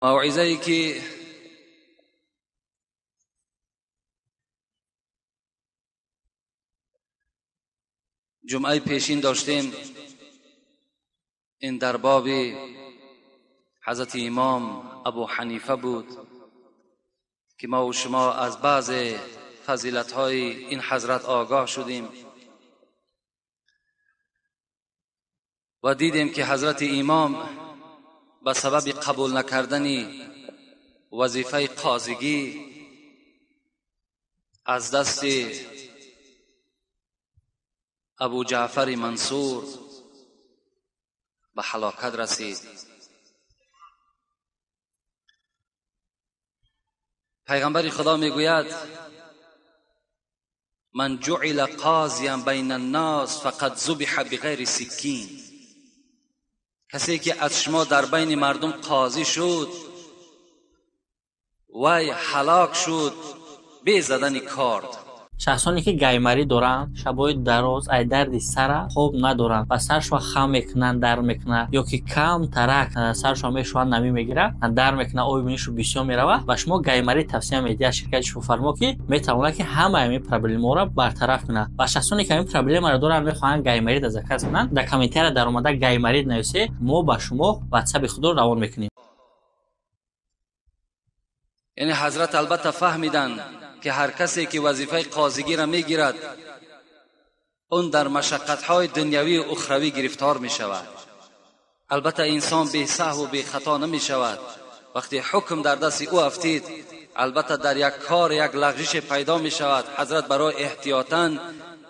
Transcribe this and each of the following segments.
موعظه‌ای که جمعه پیشین داشتیم این در باب حضرت امام ابو حنیفه بود که ما و شما از بعض فضیلت‌های این حضرت آگاه شدیم و دیدیم که حضرت امام به سبب قبول نکردن وظیفه قاضیگی از دست ابو جعفر منصور به هلاکت رسید. پیغمبر خدا میگوید من جعل قاضیا بین الناس فقد ذبح بغیر سکین، کسی که از شما در بین مردم قاضی شد وی هلاک شد به زدن کارد. شخصانی که گایمری دارند شبای دراز ای درد سر خوب ندارند و سرشو خم میکنن، در میکنه یا که کم ترک سرشو میشوان نمی میگیره، در میکنه اوی بینیشو بسیار میروه و شما گایمری توصیه میدید شرکتش فرما که میتونه که همه این پرابلم را برطرف کنه و شخصانی که این پرابلم را دارن میخوان گایمری در ذکر کنن در کامنتر در اومده گایمری نویسه، ما با شما واتساپ خود رو روان میکنیم. یعنی حضرت البته فهمیدن که هر کسی که وظیفه قاضیگی را میگیرد اون در مشقت‌های دنیوی و اخروی گرفتار می شود. البته انسان بی سهو و بی خطا نمی شود. وقتی حکم در دست او افتید البته در یک کار یک لغزش پیدا می شود. حضرت برای احتیاطاً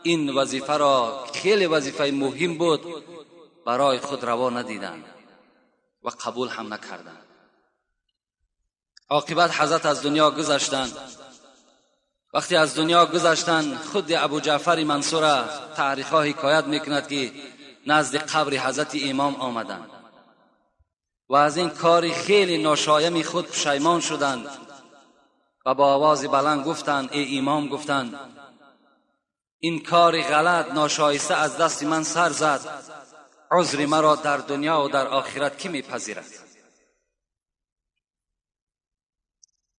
این وظیفه را خیلی وظیفه مهم بود برای خود روا ندیدند و قبول هم نکردند. عاقبت حضرت از دنیا گذشتند. وقتی از دنیا گذشتند خود ابو جعفر منصور تاریخ‌ها حکایت میکند که نزد قبر حضرت امام آمدند و از این کار خیلی ناشایمی خود پشیمان شدند و با آواز بلند گفتند ای امام، گفتند این کار غلط ناشایسته از دست من سر زد، عذر مرا در دنیا و در آخرت کی میپذیرد؟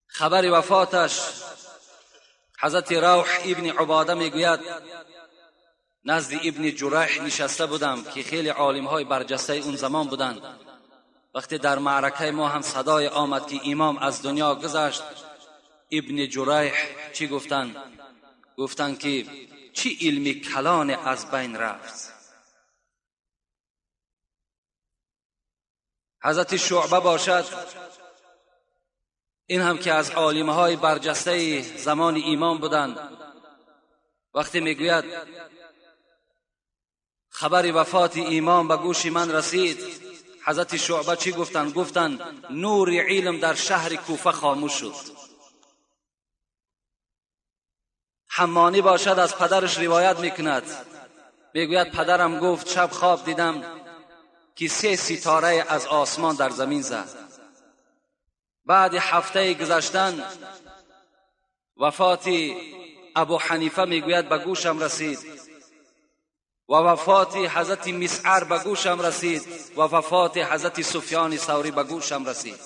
خبر وفاتش حضرت روح ابن عباده میگوید نزد ابن جریح نشسته بودم که خیلی عالم های برجسته اون زمان بودند. وقتی در معرکه ما هم صدای آمد که امام از دنیا گذشت، ابن جریح چی گفتند؟ گفتند که چی علمی کلان از بین رفت. حضرت شعبه باشد، این هم که از عالم‌های برجسته زمان امام بودند، وقتی میگوید خبر وفات امام به گوش من رسید، حضرت شعبه چی گفتند؟ گفتند نور علم در شهر کوفه خاموش شد. حمانی باشد، از پدرش روایت میکند، میگوید پدرم گفت شب خواب دیدم که 3 ستاره از آسمان در زمین زد. بعد هفته گذشتن وفات ابو حنیفه میگوید به گوشم رسید و وفات حضرت مسعر به گوشم رسید و وفات حضرت سفیان ثوری به گوشم رسید.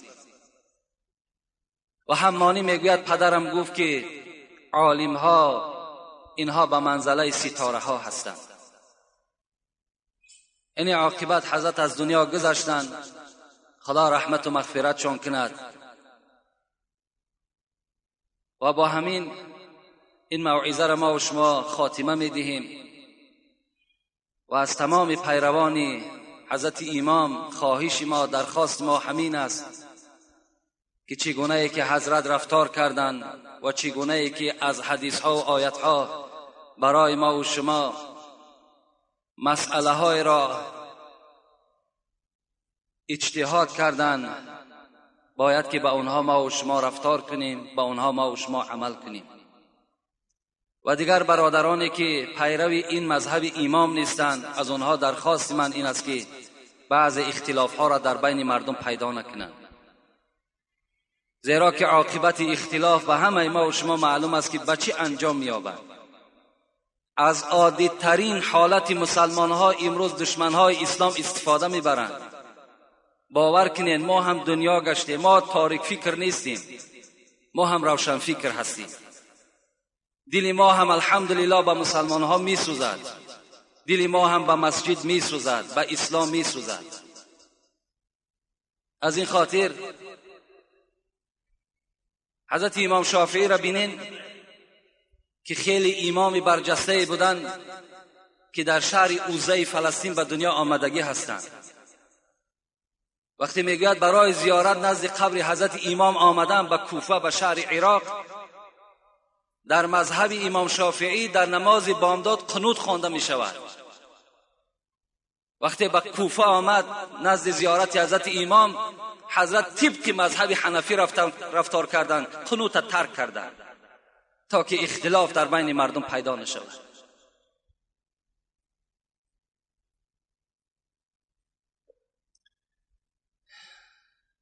و حمانی میگوید پدرم گفت که عالم ها اینها به منزله ستاره ها هستند. این عاقبت حضرت از دنیا گذشتند، خدا رحمت و مغفرتشان کند. و با همین این موعظه را ما و شما خاتمه میدهیم و از تمام پیروان حضرت امام خواهش ما، درخواست ما همین است که چگونه ای که حضرت رفتار کردند و چگونه ای که از حدیث ها و آیت ها برای ما و شما مسئله های را اجتهاد کردند، باید که به اونها ما و شما رفتار کنیم، به اونها ما و شما عمل کنیم. و دیگر برادرانی که پیروی این مذهب امام نیستند، از اونها درخواست من این است که بعض اختلاف ها را در بین مردم پیدا نکنند، زیرا که عاقبت اختلاف به همه ما و شما معلوم است که به چه انجام می‌یابد. از عادی ترین حالت مسلمان ها امروز دشمن های اسلام استفاده میبرند باور کنین ما هم دنیا گشتیم، ما تاریک فکر نیستیم، ما هم روشن فکر هستیم. دل ما هم الحمدلله به مسلمان ها می سوزد، دل ما هم به مسجد می سوزد، به اسلام می سوزد. از این خاطر حضرت امام شافعی را بینین که خیلی امام برجسته بودند که در شهر اوزه فلسطین به دنیا آمدگی هستند. وقتی میگوید برای زیارت نزد قبر حضرت امام آمدن به کوفه، به شهر عراق، در مذهب امام شافعی در نماز بامداد قنوت خوانده می شود. وقتی به کوفه آمد نزد زیارت حضرت امام، حضرت طبق مذهب حنفی رفتار کردند، قنوت ترک کردند تا که اختلاف در بین مردم پیدا نشود.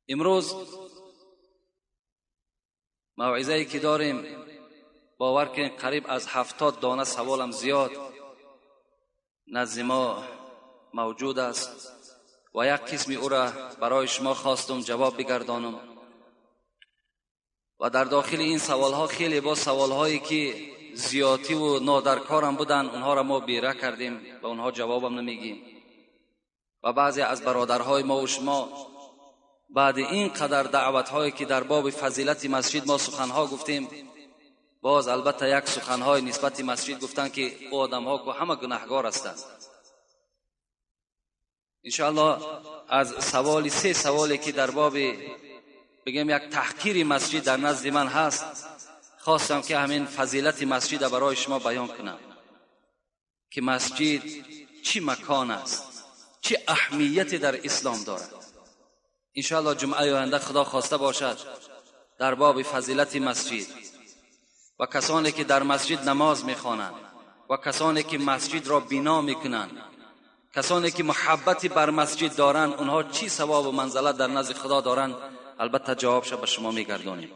امروز موعظه‌ای که داریم، باور کنید قریب از 70 دانه سوالم زیاد نزد ما موجود است و یک قسم او را برای شما خواستم جواب بگردانم. و در داخل این سوالها خیلی با سوالهایی که زیادی و نادرکارم بودن، اونها را ما بیره کردیم و اونها جوابم نمیگیم. و بعضی از برادرهای ما و شما بعد این قدر دعوت‌هایی که در باب فضیلت مسجد ما سخنها گفتیم، باز البته یک سخنهای نسبت مسجد گفتن که او آدم‌ها که همه گناهگار هستند. انشاءالله از سه سوالی که در باب بگم یک تحقیر مسجد در نزد من هست، خواستم که همین فضیلت مسجد را برای شما بیان کنم که مسجد چی مکان است، چی اهمیتی در اسلام دارد. انشاءالله جمعه آینده خدا خواسته باشد در باب فضیلت مسجد و کسانی که در مسجد نماز میخوانند و کسانی که مسجد را بنا میکنند، کسانی که محبتی بر مسجد دارند، اونها چی ثواب و منزلت در نزد خدا دارند، البته جوابش به شما میگردانیم.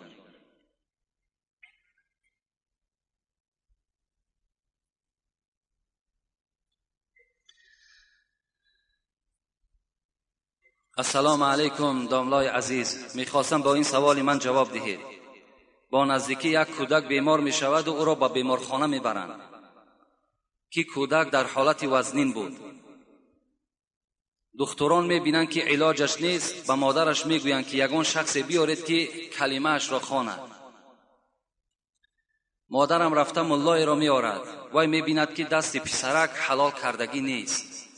السلام علیکم داملای عزیز، میخواستم با این سوال من جواب دهید. با نزدیکی یک کودک بیمار میشود و او را به بیمارخانه میبرند که کودک در حالت وزنین بود. دکتران میبینند که علاجش نیست، به مادرش میگویند که یگان شخص بیارید که کلمه اش را خواند. مادرم رفته ملای را میآورد، وای میبیند که دست پسرک حلال کردگی نیست.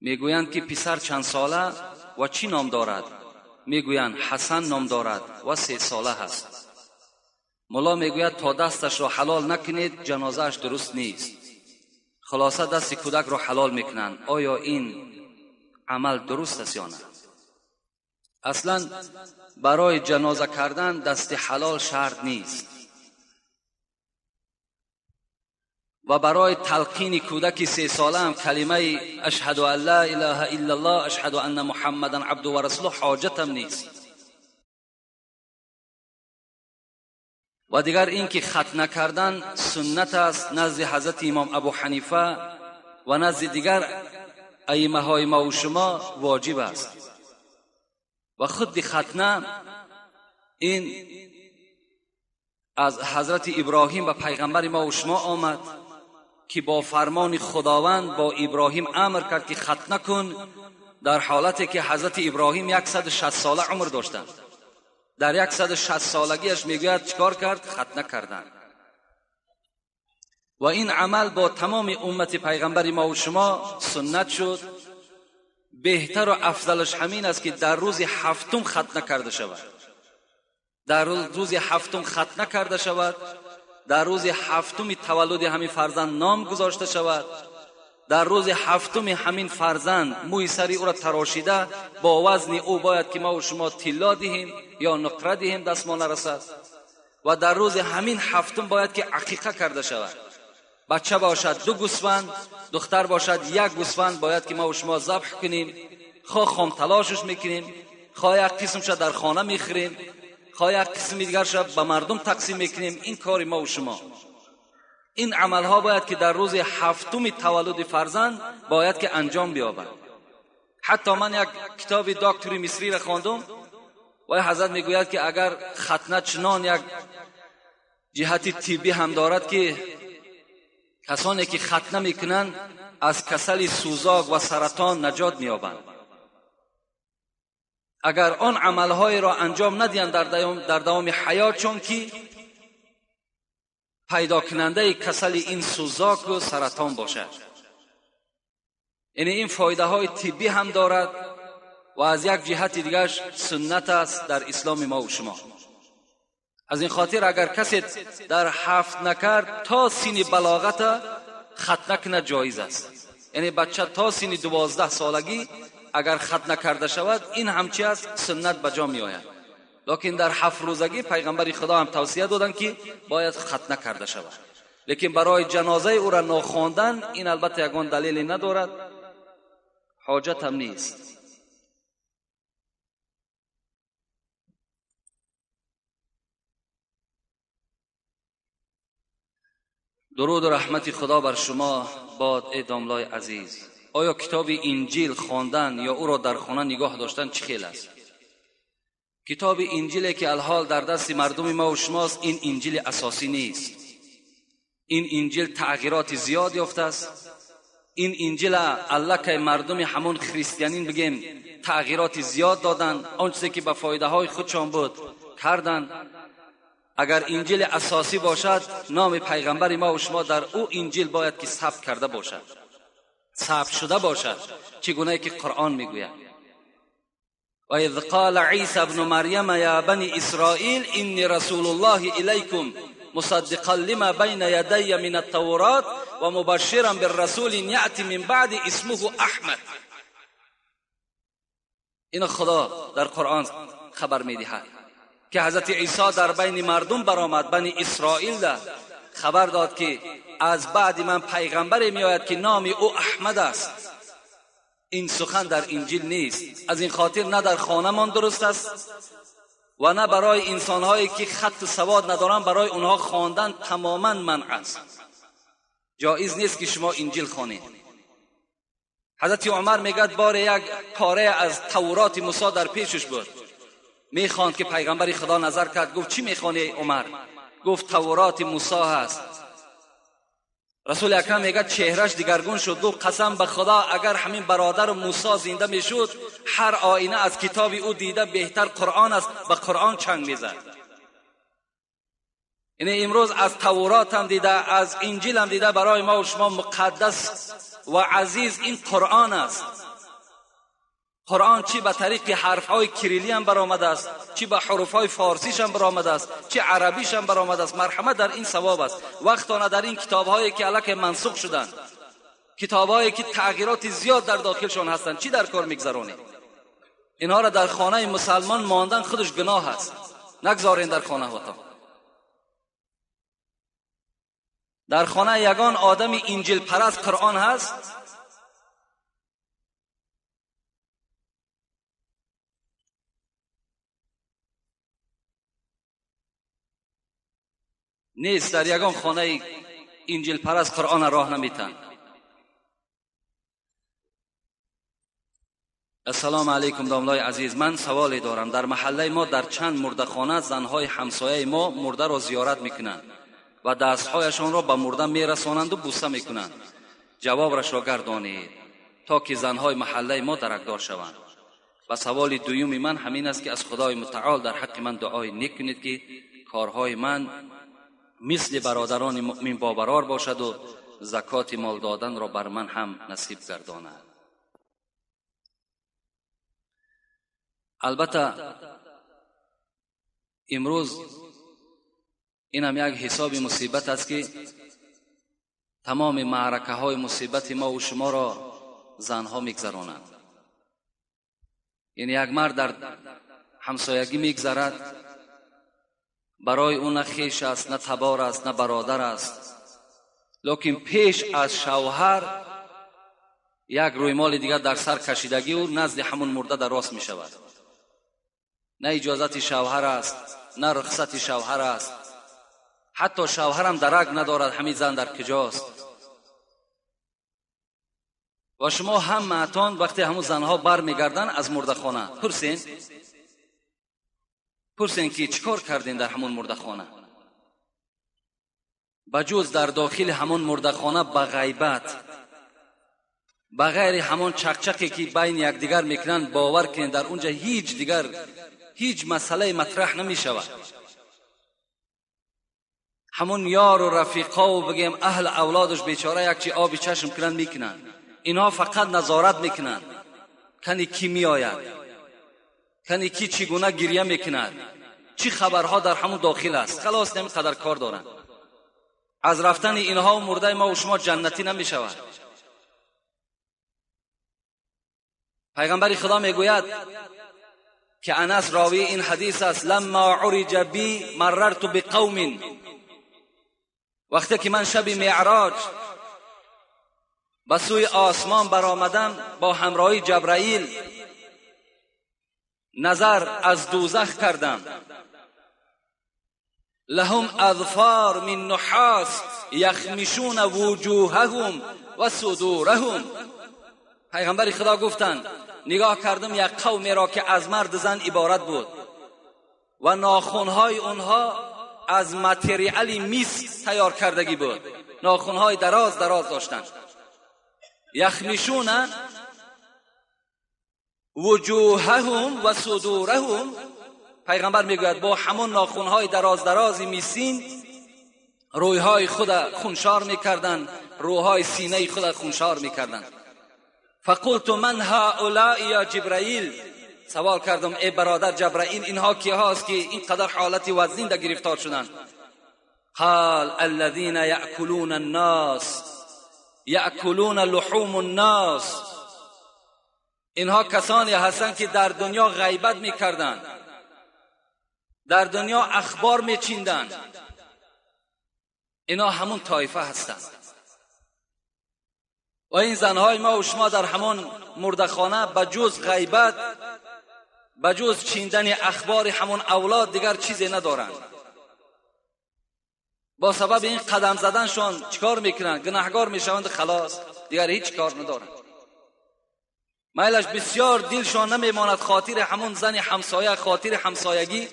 میگویند که پسر چند ساله و چی نام دارد؟ میگویند حسن نام دارد و 3 ساله هست. ملا میگوید تا دستش را حلال نکنید جنازهش درست نیست. خلاصه دست کودک را حلال میکنند. آیا این عمل درست است یا نه؟ اصلا برای جنازه کردن دست حلال شرط نیست و برای تلقین کودک 3 ساله هم کلمه اشهد ان لا اله الا الله اشهد ان محمدا عبده و رسوله حاجت هم نیست. و دیگر این که ختنه کردن سنت است نزد حضرت امام ابو حنیفه و نزد دیگر ائمه های ما و شما واجب است. و خود ختنه این از حضرت ابراهیم و پیغمبر ما و شما آمد که با فرمان خداوند با ابراهیم امر کرد که ختنه کن، در حالتی که حضرت ابراهیم 160 ساله عمر داشتند. در 160 سالگیش میگوید چیکار کرد؟ ختنه کردند. و این عمل با تمام امت پیغمبر ما و شما سنت شد. بهتر و افضلش همین است که در روز 7 ختنه کرده شود. در روز 7 ختنه کرده شود، در روز 7 تولد همین فرزند نام گذاشته شود، در روز 7 همین فرزند موی سری او را تراشیده با وزن او باید که ما و شما طلا دهیم یا نقره دهیم دست ما نرسد. و در روز همین 7 باید که عقیقه کرده شود. بچه باشد 2 گوسفند، دختر باشد 1 گوسفند باید که ما و شما ذبح کنیم. خواه خام تلاشش میکنیم، خواه یک قسمش در خانه میخریم، خواه یک قسم دیگر شب به مردم تقسیم میکنیم. این کار ما و شما. این عملها باید که در روز 7 تولد فرزند باید که انجام بیابد. حتی من یک کتاب دکتری مصری را خواندم و حضرت میگوید که اگر ختنه چنان یک جهت طبی هم دارد که کسانی که ختنه میکنند از کسل سوزاک و سرطان نجات مییابند. اگر آن عملهای را انجام ندهند در دوام حیات، چون که پیدا کننده کسل این سوزاک و سرطان باشد. یعنی این فایده های طبی هم دارد و از یک جهت دیگرش سنت است در اسلام ما و شما. از این خاطر اگر کسی در 7 نکرد تا سن بلاغت ختنه کنه جایز است. یعنی بچه تا سن 12 سالگی اگر ختنه کرده شود این همچی است، سنت بجا می آید. لیکن در 7 روزگی پیغمبر خدا هم توصیه دادند که باید ختنه کرده شود. لیکن برای جنازه او را نخواندن این البته یگان دلیلی ندارد، حاجت هم نیست. درود و رحمت خدا بر شما باد ای داملای عزیز. آیا کتاب انجیل خواندن یا او را در خانه نگاه داشتن چه خیل است؟ کتاب انجیلی که الحال در دست مردم ما و شماست، این انجیل اساسی نیست. این انجیل تغییرات زیاد یافته است. این انجیل الله که مردم همون خریستیانین بگیم تغییرات زیاد دادن، آن چیزی که به فایده های خودشان بود کردن. اگر انجیل اساسی باشد نام پیغمبر ما و شما در او انجیل باید که ثبت کرده باشد، ثبت شده باشد، چگونه که قرآن میگوید و اذ قال عیسی ابن مریم یا بنی اسرائیل انی رسول الله الیکم مصدقا لما بین یدی من التورات و مبشرا بالرسول یأتی من بعد اسمه احمد. این خدا در قرآن خبر میدهد که حضرت عیسی در بین مردم برآمد، بنی اسرائیل ده خبر داد که از بعد من پیغمبری میآید که نام او احمد است. این سخن در انجیل نیست. از این خاطر نه در خانه من درست است و نه برای انسانهایی که خط سواد ندارن برای اونها خواندن تماما منع است. جایز نیست که شما انجیل خوانید. حضرت عمر میگد بار یک پاره از تورات موسی در پیشش بود، میخواند که پیغمبر خدا نظر کرد، گفت چی میخوانی عمر؟ گفت تورات موسی هست. رسول اکرم میگه چهرش دیگرگون شد، گفت قسم به خدا اگر همین برادر موسی زنده میشد هر آینه از کتاب او دیده بهتر قرآن است، به قرآن چنگ میزد. یعنی امروز از تورات هم دیده، از انجیل هم دیده برای ما و شما مقدس و عزیز این قرآن است. قرآن چی به طریق حرفهای کریلی هم برآمده است، چی به حروفهای فارسیش هم برآمده است، چی عربیش هم برآمده است. مرحمت در این ثواب است. وقتانه در این کتاب‌هایی که الکی منسوخ شدند، کتاب‌هایی که تغییرات زیاد در داخلشان هستند، چی در کار میگذرونید؟ اینها را در خانه مسلمان ماندن خودش گناه است. نگذارین در خانه هاتون. در خانه یگان آدم انجیل پرست قرآن هست. نیست. در یگان خانه انجیل پرست قرآن راه نمیتن. السلام علیکم داملای عزیز، من سوالی دارم. در محله ما در چند مرده خانه زنهای همسایه ما مرده را زیارت میکنند و دستهایشان را به مرده میرسانند و بوسه میکنند. جوابش را گردانید تا که زنهای محله ما درکدار شوند. و سوال دوم من همین است که از خدای متعال در حق من دعای نیک کنید که کارهای من مثل برادران مؤمن باورار باشد و زکات مال دادن را بر من هم نصیب گرداند. البته امروز این هم یک حساب مصیبت است که تمام معرکه های مصیبت ما و شما را زنها میگذرانند. یعنی یک مرد در همسایگی میگذرد، برای اون نه خویش است، نه تبار است، نه برادر است، لیکن پیش از شوهر یک رویمال دیگر در سر کشیدگی و نزد همون مرده در راست می شود. نه اجازت شوهر است، نه رخصت شوهر است، حتی شوهر هم درک ندارد همین زن در کجاست. و شما همتان وقتی همون زنها بر میگردن از مردخانه پرسین که چیکار کردین در همون مردخانه؟ بجز در داخل همون مردخانه به غیبت، بغیر همون چقچقی که بین یکدیگر میکنن، باور کنین در اونجا هیچ مسئله مطرح نمیشود. همون یار و رفیقا و بگیم اهل اولادش بیچاره یک چی آبی چشم کنن میکنن، اینها فقط نظارت میکنن کنی کی میآید، کنی کی چگونه گریه میکند، چی خبرها در همون داخل است. خلاص نمیقدر کار دارن. از رفتن اینها و مرده ما و شما جنتی نمیشود. پیغمبر خدا میگوید که انس راوی این حدیث است: لما عرج بی مررت بقوم، وقتی که من شب معراج به سوی آسمان برآمدم با همراهی جبرائیل، نظر از دوزخ کردم. لهم اظفار من نحاس یخمشون وجوههم و صدورهم. پیغمبر خدا گفتند نگاه کردم یک قومی را که از مرد زن عبارت بود و ناخنهای اونها از متریال میس تیار کردگی بود، ناخنهای دراز داشتند. یخمشون وجوههم و صدورهم. پیغمبر میگوید با همون ناخنهای دراز میسین رویهای خود خونشار میکردند، روهای سینه خود خونشار میکردند. فقلت من هؤلاء یا جبرائیل، سوال کردم ای برادر جبرائیل اینها کی هاست که اینقدر حالت وزنین در گرفتار شدند؟ قال الذين يأكلون الناس یأکلون لحوم الناس. اینها کسانی هستند که در دنیا غیبت میکردند، در دنیا اخبار میچیندند. اینا همون طایفه هستند. و این زنهای ما و شما در همون مردخانه بجز غیبت، بجز چیندن اخبار همون اولاد دیگر چیزی ندارند. با سبب این قدم زدنشان چیکار میکنن؟ گناهگار میشوند، خلاص دیگر هیچ کار ندارند. میلش بسیار دلشان نمیماند خاطر همون زن همسایه، خاطر همسایگی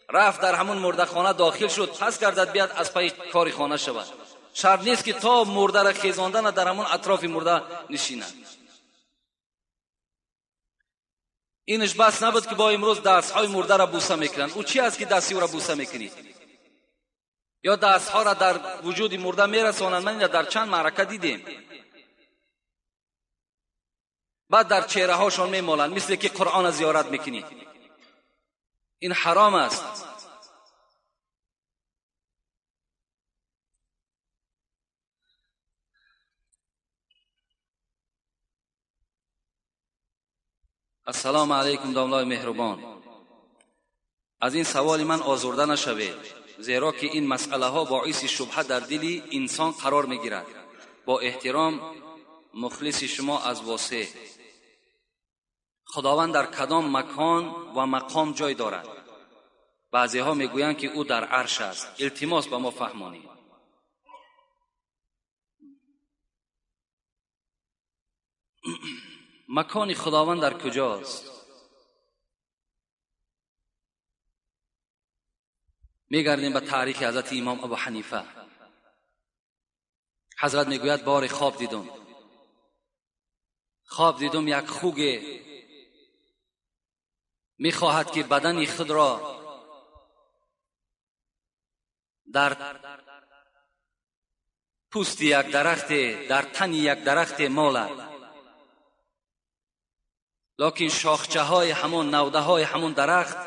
رفت در همون مردخانه داخل شد، پس گردد بیاد از پای کاری خانه شود. شرط نیست که تا مرده را خیزاندن در همون اطراف مرده نشینند. اینش بس نبود که با امروز دستهای مرده را بوسه میکنن. او چی است که دستی او را بوسه میکنی؟ یا دستها را در وجود مرده میرسانند. من در چند معرکه دیدیم. بعد در چهره هاشون میمالند مثل که قرآن زیارت میکنی. این حرام است. السلام علیکم داملای مهربان. از این سوال من آزرده نشوید، زیرا که این مسئله ها باعث شبهه در دل انسان قرار میگیرد. با احترام، مخلص شما از واسه. خداوند در کدام مکان و مقام جای دارد؟ بعضی ها میگویند که او در عرش است. التماس به ما فهمانید. مکان خداوند در کجاست؟ میگردیم به تاریخ حضرت امام ابو حنیفه. حضرت میگوید بار خواب دیدم یک خوگ میخواهد که بدن خود را در پوست یک درخت، در تن یک درخت مالد، لکن شاخچه های همون نوده های همون درخت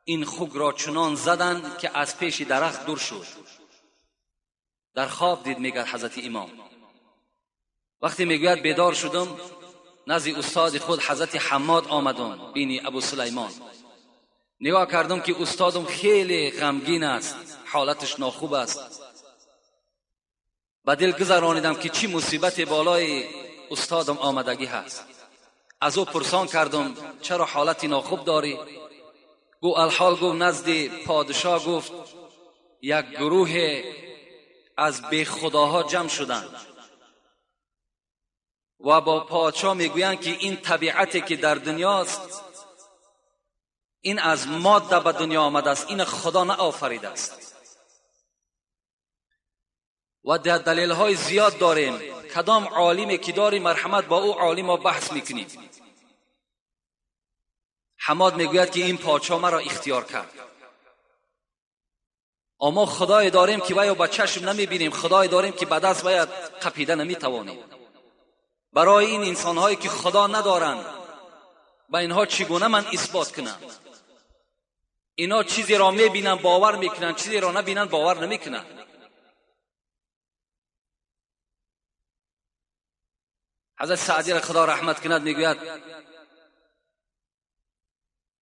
این خوگ را چنان زدند که از پیش درخت دور شد. در خواب دید میگه حضرت امام. وقتی میگوید بیدار شدم، نزد استاد خود حضرت حماد آمدم، بینی ابو سلیمان. نگاه کردم که استادم خیلی غمگین است، حالتش ناخوب است. با دل گذرانیدم که چی مصیبت بالای استادم آمدگی هست. از او پرسان کردم چرا حالتی ناخوب داری؟ گو الحال گفت نزد پادشاه گفت یک گروه از بی خداها جمع شدند و با پادشاه میگویند که این طبیعتی که در دنیاست، این از ماده به دنیا آمده است، این خدا نه آفریده است. و در دلیل های زیاد داریم. کدام عالمی که داری مرحمت با او عالم ما بحث میکنیم. حماد میگوید که این پادشاه مرا اختیار کرد. اما خدای داریم که وی با چشم نمیبینیم، خدای داریم که به دست وی قپیده نمیتوانیم. برای این انسان هایی که خدا ندارند، با اینها چگونه من اثبات کنم؟ اینا چیزی را میبینن باور میکنن، چیزی را نبینن باور نمیکنن. حضرت سعدی را خدا رحمت کند میگوید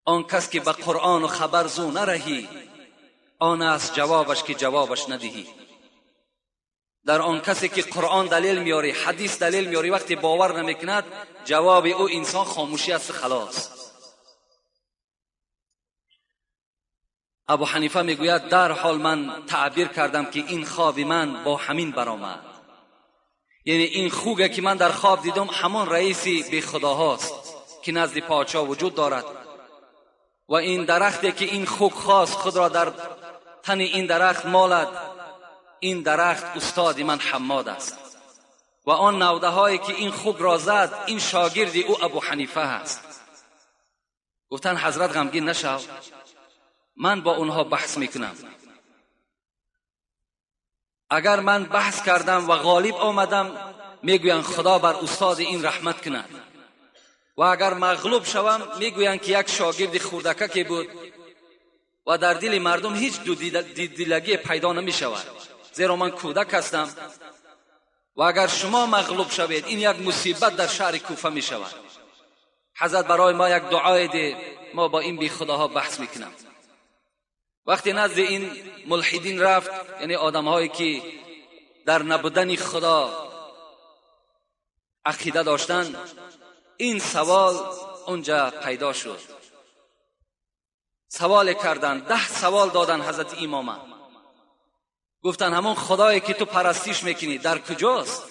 آن کس که به قرآن و خبر زو نرهی، آن است جوابش که جوابش ندهی. در آن کسی که قرآن دلیل میاری، حدیث دلیل میاری، وقتی باور نمیکند جواب او انسان خاموشی است، خلاص. ابو حنیفه میگوید در حال من تعبیر کردم که این خواب من با همین برآمد. یعنی این خوگه که من در خواب دیدم همان رئیس بی خدا هاست که نزد پادشاه وجود دارد. و این درختی که این خوگ خواست خود را در تن این درخت مالد، این درخت استاد من حماد است. و آن نوده هایی که این خوگ را زد این شاگرد او ابو حنیفه است. گفتن حضرت غمگین نشو، من با اونها بحث میکنم. اگر من بحث کردم و غالب آمدم میگویند خدا بر استاد این رحمت کند، و اگر مغلوب شوم میگویند که یک شاگرد خردکه بود و در دل مردم هیچ دیدگی پیدا نمی شود، زیرا من کودک هستم. و اگر شما مغلوب شوید این یک مصیبت در شهر کوفه می شود. حضرت برای ما یک دعای ده، ما با این بی خداها بحث میکنم. وقتی نزد این ملحدین رفت، یعنی آدم هایی که در نبودن خدا عقیده داشتن، این سوال اونجا پیدا شد. سوال کردن، 10 سوال دادن حضرت امام. گفتن همون خدایی که تو پرستیش میکنی در کجاست؟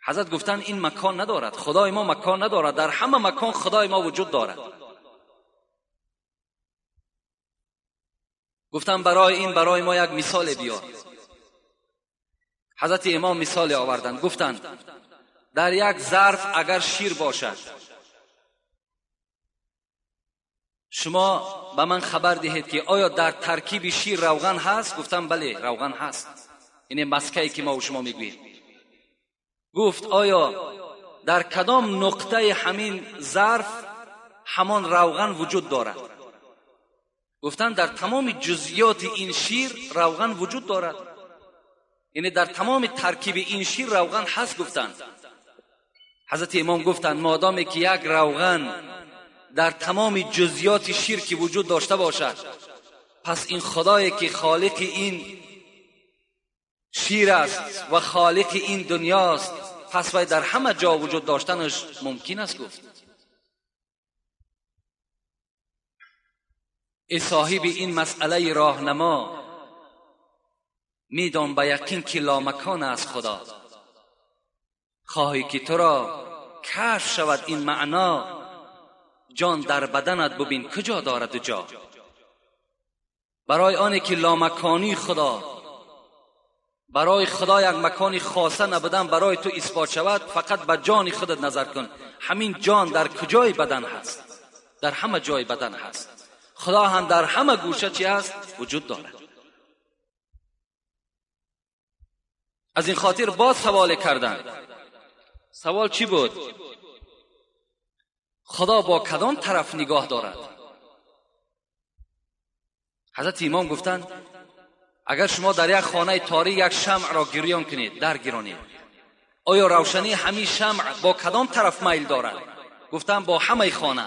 حضرت گفتن این مکان ندارد، خدای ما مکان ندارد، در همه مکان خدای ما وجود دارد. گفتن برای ما یک مثال بیار. حضرت امام مثال آوردن. گفتن در یک ظرف اگر شیر باشد، شما به من خبر دهید که آیا در ترکیب شیر روغن هست؟ گفتم بله روغن هست. این مسکه‌ای که ما و شما میگوییم. گفت آیا در کدام نقطه همین ظرف همان روغن وجود دارد؟ گفتن در تمام جزئیات این شیر روغن وجود دارد. یعنی در تمام ترکیب این شیر روغن هست. گفتن حضرت امام گفتن مادامی که یک روغن در تمام جزئیات شیر که وجود داشته باشد، پس این خدایی که خالق این شیر است و خالق این دنیاست، پس وی در همه جا وجود داشتنش ممکن است. گفت ای صاحب این مسئله راهنما، میدان به یقین که لامکان از خدا. خواهی که تو را کشف شود این معنا، جان در بدنت ببین کجا دارد جا. برای آنی که لامکانی خدا، برای خدا یک مکانی خاصه نبودن برای تو اثبات شود، فقط به جان خودت نظر کن. همین جان در کجای بدن هست؟ در همه جای بدن هست. خدا هم در همه گوشه چی هست؟ وجود دارد. از این خاطر باز سوال کردن. سوال چی بود؟ خدا با کدام طرف نگاه دارد؟ حضرت امام گفتند اگر شما در یک خانه تاریک یک شمع را گریان کنید، در گرانید، آیا روشنی همین شمع با کدام طرف میل دارد؟ گفتند با همه خانه.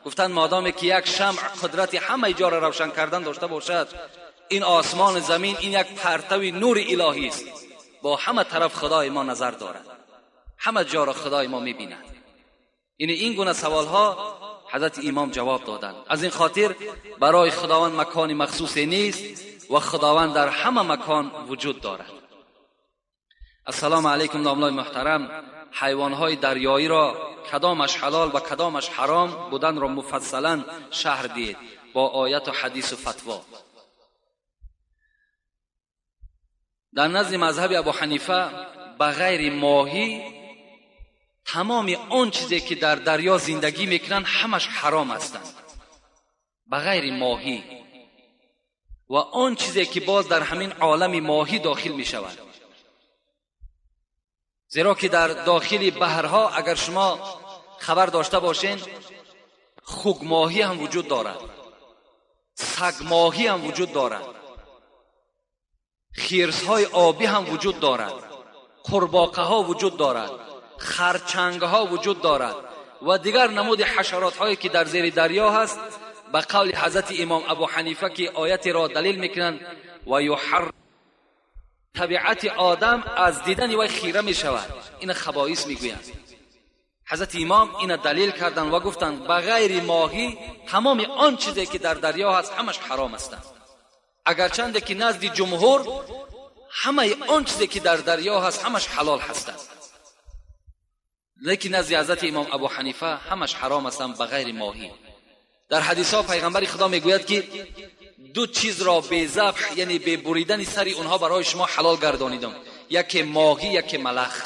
گفتند مادامی که یک شمع قدرت همه جا را روشن کردن داشته باشد، این آسمان زمین این یک پرتوی نور الهی است، با همه طرف خدای ما نظر دارد، همه جا را خدای ما میبیند. این گونه سوال ها حضرت امام جواب دادند. از این خاطر برای خداوند مکان مخصوصی نیست و خداوند در همه مکان وجود دارد. السلام علیکم داملای محترم، حیوانهای دریایی را کدامش حلال و کدامش حرام بودن را مفصلا شرح دید با آیت و حدیث و فتوا. در نزد مذهب ابو حنیفه بغیر ماهی تمام آن چیزی که در دریا زندگی میکنن همش حرام هستند، بغیر ماهی و آن چیزی که باز در همین عالم ماهی داخل میشود. زیرا که در داخل بحرها اگر شما خبر داشته باشین خوک ماهی هم وجود دارد، سگ ماهی هم وجود دارد، خرس‌های آبی هم وجود دارد، قورباغه ها وجود دارد، خرچنگ ها وجود دارد و دیگر نمود حشرات هایی که در زیر دریا هست. به قول حضرت امام ابو حنیفه که آیت را دلیل میکنند و یحرم، طبیعت آدم از دیدن وی خیره می شود. این خبائث میگویند. حضرت امام این دلیل کردند و گفتند بغیر ماهی تمام آن چیزی که در دریا هست همش حرام است، اگرچند که نزد جمهور همه آن چیزی که در دریا هست همش حلال هست، لیکن نزد حضرت امام ابو حنیفه همش حرام است بغیر ماهی. در حدیث ها پیغمبر خدا میگوید که دو چیز را به ذبح یعنی به بریدن سر اونها برای شما حلال گردانیدم، یکی ماهی یکی ملخ.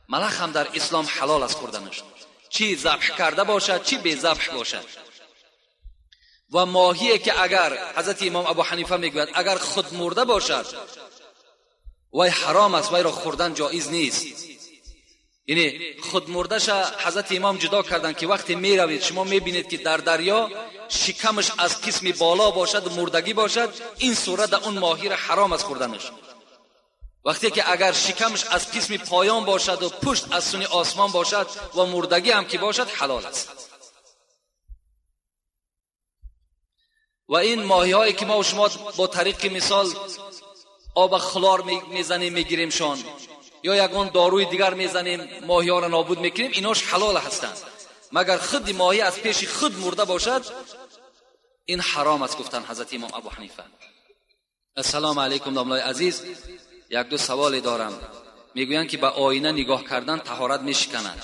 ملخ هم در اسلام حلال است خوردنش، چی ذبح کرده باشد چی به ذبح باشد. و ماهی که اگر حضرت امام ابو حنیفه میگوید اگر خود مرده باشد وی حرام است، وی را خوردن جایز نیست. یعنی خود مردش حضرت امام جدا کردند که وقتی می روید شما می بینید که در دریا شکمش از قسم بالا باشد و مردگی باشد، این صورت اون ماهی را حرام است خوردنش. وقتی که اگر شکمش از قسم پایان باشد و پشت از سوی آسمان باشد و مردگی هم که باشد حلال است. و این ماهی هایی که ما و شما با طریق مثال آب خلار میزنیم میگیریمشان یا یگان داروی دیگر میزنیم ماهی ها را نابود میکنیم، ایناش حلال هستند، مگر خود ماهی از پیش خود مرده باشد این حرام است گفتن حضرت امام ابو حنیفه. السلام علیکم داملای عزیز، یک دو سوال دارم. میگویند که به آینه نگاه کردن طهارت میشکند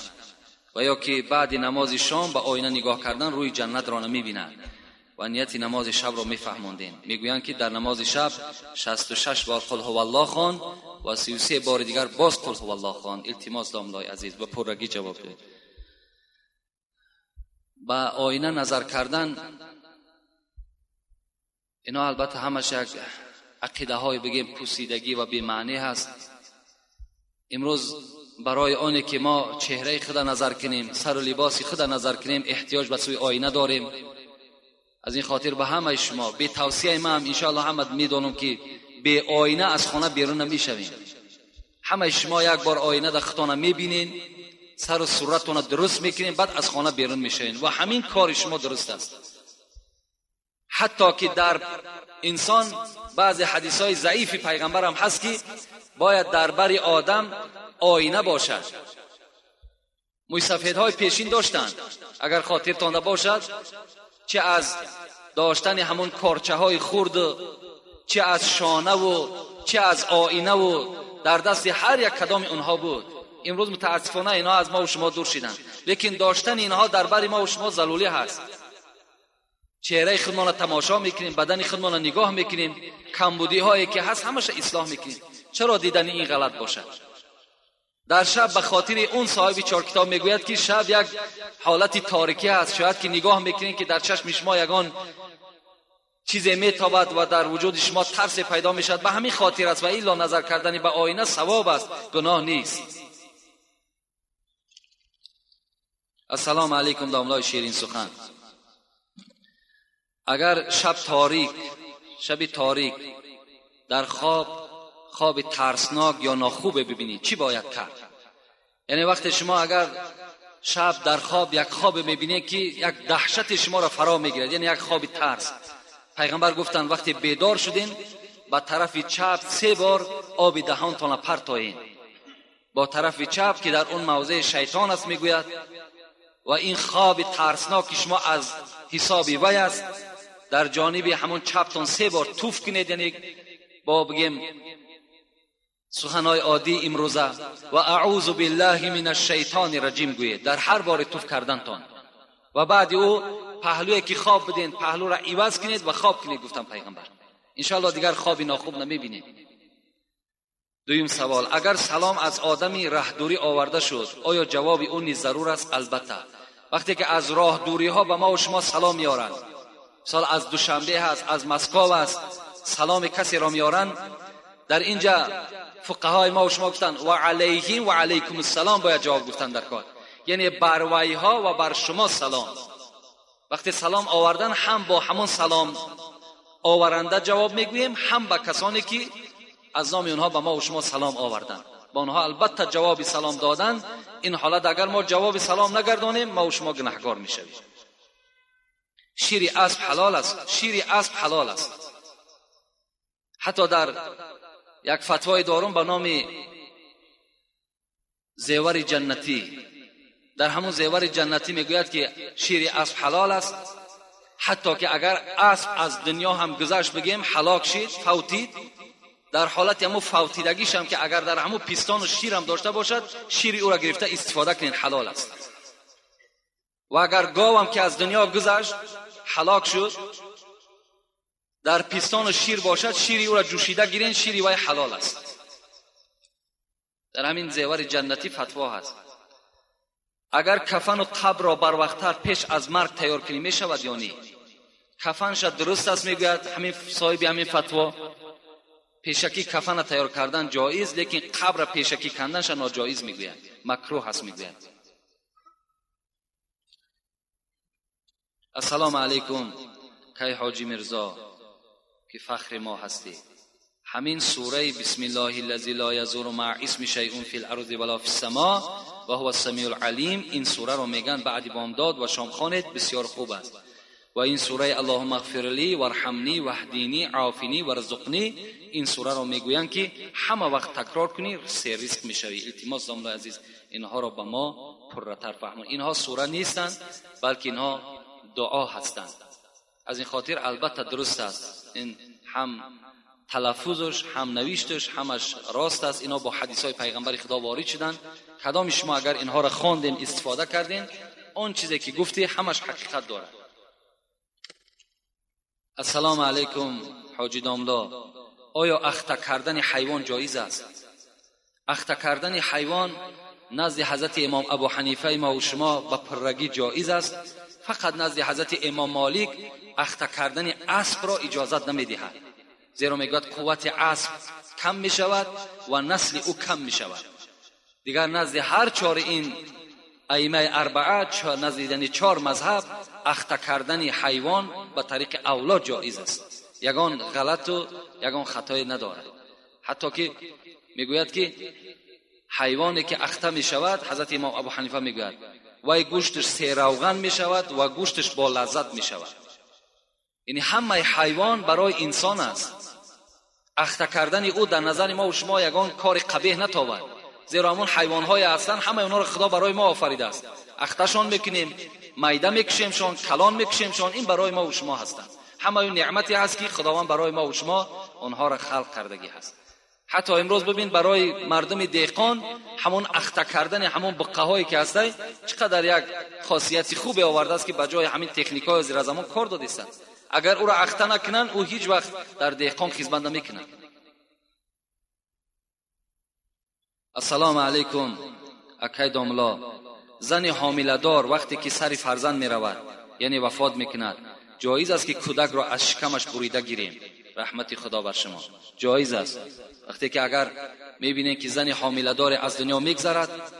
و یا که بعد نماز شام به آینه نگاه کردن روی جنت را نمیبینند و نیت نماز شب را میفهموندین. میگویند که در نماز شب 66 بار قل هو الله خوان و 33 بار دیگر باز قل هو الله خوان. التماس داملای عزیز به پررگی جواب بدید. با آینه نظر کردن اینا البته همش یک عقیده های بگیم پوسیدگی و بی معنی هست. امروز برای آنی که ما چهره خود نظر کنیم، سر و لباس خود نظر کنیم، احتیاج به سوی آینه داریم. از این خاطر به همه شما به توصیه ما هم انشاءالله همت میدونم که به آینه از خانه بیرون نمیشویم. همه شما یک بار آینه در خانه میبینین، سر و صورتتون درست میکنین، بعد از خانه بیرون میشوین و همین کار شما درست است. حتی که در انسان بعضی حدیثهای ضعیف پیغمبر هم هست که باید در بر آدم آینه باشد. موسفیدهای پیشین داشتند، اگر خاطرتان باشد، چه از داشتن همون کارچه های خرد، چه از شانه و چه از آینه و در دست هر یک کدام اونها بود. امروز متاسفانه اینا از ما و شما دور شدند، لیکن داشتن اینها در بر ما و شما ضروری هست. چهره خودمان را تماشا میکنیم، بدن خودمان را نگاه میکنیم، کمبودی هایی که هست همش اصلاح میکنیم. چرا دیدن این غلط باشد؟ در شب به خاطر اون صاحب چهار کتاب میگوید که شب یک حالت تاریکی هست، شاید که نگاه میکنین که در چشم شما یگان چیزی میتابد و در وجود شما ترس پیدا میشد. به همین خاطر است و الا نظر کردن به آینه ثواب است، گناه نیست. السلام علیکم داملای شیرین سخن. اگر شب تاریک در خواب ترسناک یا ناخوب ببینید چی باید کرد؟ یعنی وقتی شما اگر شب در خواب یک خواب میبینید که یک دهشت شما را فرا میگیرد، یعنی یک خواب ترس، پیغمبر گفتن وقتی بیدار شدین با طرف چپ 3 بار آب دهانتان پرتایین، با طرف چپ که در اون موضع شیطان است میگوید، و این خواب ترسناک شما از حساب وی است، در جانب همون چپتان 3 بار توف کنید، یعنی با بگیم سخنهای عادی امروزه و اعوذ بالله من الشیطان الرجیم گویید در هر بار توف کردنتان و بعد او پهلوی که خواب بدین پهلو را عوض کنید و خواب کنید. گفتم پیغمبر انشاءالله دیگر خوابی ناخوب نمیبینید. دویم سوال، اگر سلام از آدمی راه دوری آورده شد آیا جواب اون نیز ضرور است؟ البته وقتی که از راه دوری ها به ما و شما سلام میارند، مثلا از دوشنبه هست، از مسکو است، سلام کسی را میارند، در اینجا فقهای ما و شما گفتن و علیهم و علیکم السلام باید جواب گفتن در کار، یعنی بر ویها و بر شما سلام. وقتی سلام آوردن هم با همون سلام آورنده جواب میگوییم، هم به کسانی که از نام اونها به ما و شما سلام آوردن با اونها البته جواب سلام دادن. این حالت اگر ما جواب سلام نگردانیم ما و شما گناهکار میشویم. شیر اسب حلال است، شیر اسب حلال است. حتی در یک فتوای دارم به نام زیور جنتی، در همون زیور جنتی میگوید که شیر اسب حلال است، حتی که اگر اسب از دنیا هم گذشت بگیم هلاک شد فوتید، در حالت همون فوتیدگیش هم که اگر در همون پیستان و شیر هم داشته باشد شیر او را گرفته استفاده کنین حلال است. و اگر گاو هم که از دنیا گذشت هلاک شد در پیستان و شیر باشد شیر او را جوشیده گیرین، شیر وای حلال است. در همین زیور جنتی فتوا هست. اگر کفن و قبر را بر وقت‌تر پیش از مرگ تیار کنی می شود یا نه؟ کفنش درست است میگوید همین صاحب همین فتوا، پیشکی کفن تیار کردن جایز، لیکن قبر پیشکی کندنش ناجایز میگوید، مکروه است میگوید. السلام علیکم کی حاجی مرزا که فخر ما هستی. همین سوره بسم الله الذی لا یضر مع اسم شیء فی الارض ولا فی السماء و هو السمیع العلیم، این سوره رو میگن بعد بامداد و شام خوانید، بسیار خوب است. و این سوره اللهم اغفر لی وارحمنی واهدینی عافینی وارزقنی، این سوره رو میگوین که همه وقت تکرار کنی سه رزق میشوی. التماس زملا عزیز اینها رو به ما پرتر فهمون. اینها سوره نیستند بلکه اینها دعا هستند. از این خاطر البته درست است، این هم تلفظش هم نوشتش همش راست است. اینا با حدیث های پیغمبر خدا وارد شدن. کدام شما اگر اینها را خواندین استفاده کردین اون چیزی که گفتی همش حقیقت داره. السلام علیکم حاجی داملا، آیا اخته کردن حیوان جایز است؟ اخته کردن حیوان نزد حضرت امام ابو حنیفه ما و شما به پرگی جایز است، فقط نزد حضرت امام مالک اخته کردن اسب را اجازت نمیدهد، زیرا میگوید قوت اسب کم می شود و نسل او کم می شود. دیگر نزد هر چهار این ائمه اربعه، نزد چهار مذهب اخته کردن حیوان به طریق اولا جایز است، یگان غلط و یگان خطایی ندارد. حتی که میگوید که حیوانی که اخته می شود حضرت امام ابو حنیفه میگوید وای گوشتش سیروغن می شود و گوشتش با لذت می شود. یعنی همه حیوان برای انسان است. اخته کردن او در نظر ما و شما یگان کار قبیح نتاود، زیرا همون حیوان‌های هستن همه اونا رو خدا برای ما آفریده است. اختشان میکنیم، میده میکشیمشان، کلان میکشیمشان، این برای ما و شما هستند. همه اون نعمتی است که خداوند برای ما و شما اونها را خلق کردگی هست. حتی امروز ببین برای مردم دهقان همون اخته کردن همون بقه‌هایی که هسته چقدر یک خاصیت خوبی آورده است که بجای همین تکنیک‌های زیر زمان کار داده است. اگر او را اخته نکنن او هیچ وقت در دهقان خدمت نمیکنه. السلام علیکم اکای داملا، زن حامله دار وقتی که سر فرزند می رود یعنی وفات میکند جایز است که کودک را از شکمش بریده گیریم؟ رحمت خدا بر شما. جایز است. وقتی که اگر میبینین که زن حامله دار از دنیا میگذرد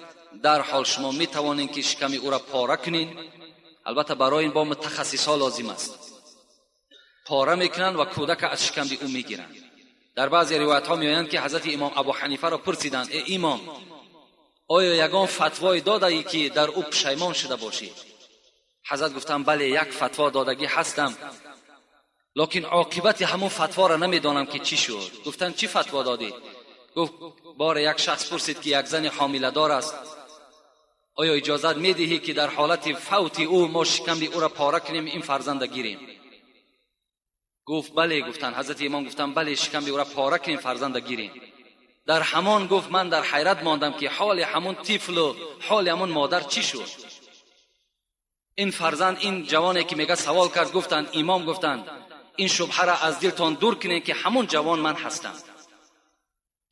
در حال شما میتوانین که شکم او را پاره کنین. البته برای این با متخصصا لازم است، پاره میکنن و کودک از شکم او میگیرن. در بعضی روایت ها میآیند که حضرت امام ابو حنیفه را پرسیدند ای امام آیا یگان فتوای دادی که در او پشیمان شده باشی؟ حضرت گفتم بله یک فتوا دادگی هستم، لکن عاقبت همون فتوا را نمیدانم که چی شد. گفتن چی فتوا دادی؟ گفت بار یک شخص پرسید که یک زن حامله دار است آیا اجازت میدهی که در حالت فوت او ما شکم او را پاره کنیم این فرزند گیریم؟ گفت بله. گفتن حضرت امام گفتن بله شکم او را پاره کنیم فرزند گیریم. در همان گفت من در حیرت ماندم که حال همون طفل و حال همون مادر چی شد. این فرزند، این جوانی که میگه سوال کرد، گفتند امام گفتند این شبهه را از دلتان دور کنید که همون جوان من هستم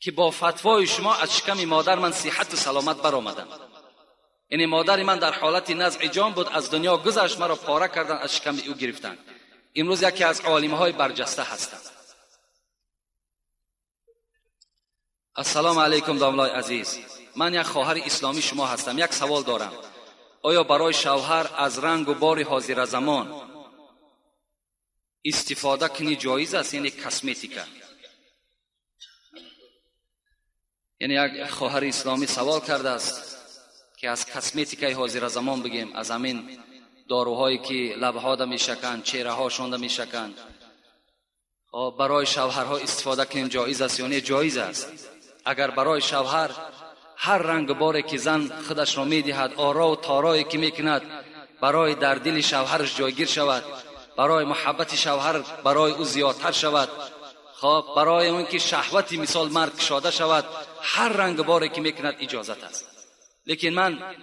که با فتوای شما از شکم مادر من صحت و سلامت برآمدم. یعنی مادر من در حالت نزع جان بود، از دنیا گذشت، مرا پاره کردن، از شکم او گرفتند. امروز یکی از عالم‌های برجسته هستم. السلام علیکم داملای عزیز، من یک خواهر اسلامی شما هستم. یک سوال دارم. آیا برای شوهر از رنگ و بار حاضر زمان استفاده کنی جایز است؟ یعنی کسمتیکا. یعنی یک خواهر اسلامی سوال کرده است که از کسمتیکای حاضر زمان بگیم، از همین داروهایی که لبها دا میشکند، چهره هاشون دا میشکند، برای شوهرها استفاده کنیم جایز است یا نه جایز است؟ اگر برای شوهر هر رنگ باری که زن خودش را میدهد، آرا و تارایی که میکند برای در دل شوهرش جایگیر شود، برای محبت شوهر برای او زیادتر شود، برای اون که شهوتی مثال مرد کشاده شود، هر رنگ باری که میکند اجازت است. لیکن من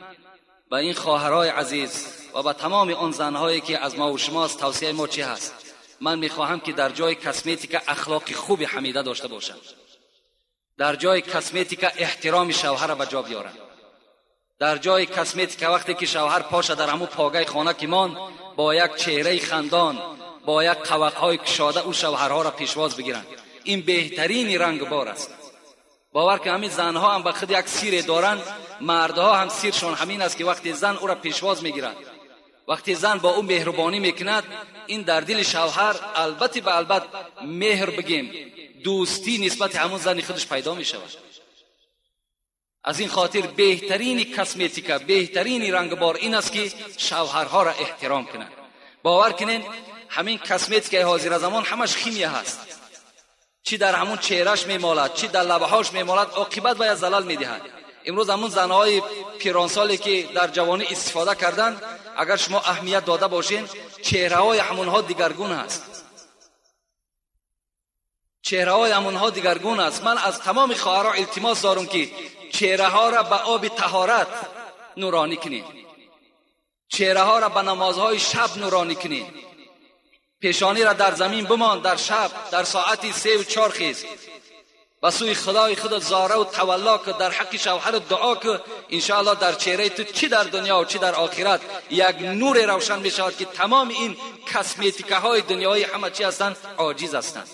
به این خواهرای عزیز و به تمام آن زنهایی که از ما و شماست توصیه ما چی هست؟ من میخواهم که در جای کسمتیکا اخلاق خوب حمیده داشته باشند. در جای کسمتیکا احترام شوهر را به جا بیارن. در جای کسمتیکا وقتی که شوهر پاشه در همون پاگای خانه که مان، با یک چهره خندان، با یک قوقهای کشاده او شوهرها را پیشواز بگیرند. این بهترین رنگ بار است. باور که همین زنها هم به خود یک سیر دارند، مردها هم سیرشون همین است که وقتی زن او را پیشواز میگیرد، وقتی زن با او مهربانی میکند، این در دل شوهر البته به البته مهر بگیم دوستی نسبت همون زن خودش پیدا می شود. از این خاطر بهترین کسمتیکا، بهترین رنگ بار این است که شوهرها را احترام کنند. باور کنین همین کسمتیکای حاضر زمان همش خیمیه هست. چی در همون چهرهش میمالد، چی در لبهاش میمالد، عاقبت باید زلال میدهد. امروز همون زنهای پیرانسالی که در جوانی استفاده کردند، اگر شما اهمیت داده باشین، چهره‌های همونها دیگرگون است. چهره‌های همونها دیگرگون است. من از تمام خواهرها التماس دارم که چهره‌ها را به آب طهارت نورانی کنید. چهره‌ها را به نمازهای شب نورانی کنید. پیشانی را در زمین بمان، در شب در ساعت 3 و 4 خیز و سوی خدای خود زاره و تولا که در حق شوهر دعا که انشاءالله در چهره تو چی در دنیا و چی در آخرت یک نور روشن می شود که تمام این کسمتیکه های دنیایی همه چی هستند عاجز هستند.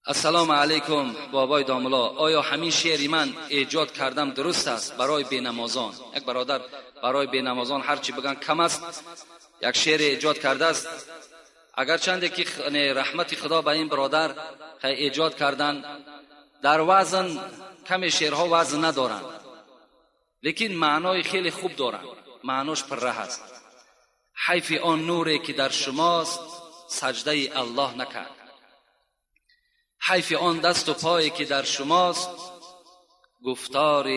السلام علیکم بابای داملا، آیا همین شعری من ایجاد کردم درست است برای بینمازان؟ یک برادر برای بینمازان هرچی بگن کم است، یک شعر ایجاد کرده است. اگرچند که رحمت خدا به این برادر ایجاد کردن، در وزن کم شعرها وزن ندارن، لیکن معنای خیلی خوب دارن، معناش پره هست. حیف آن نوری که در شماست سجده الله نکرد، حیف آن دست و پایی که در شماست گفتار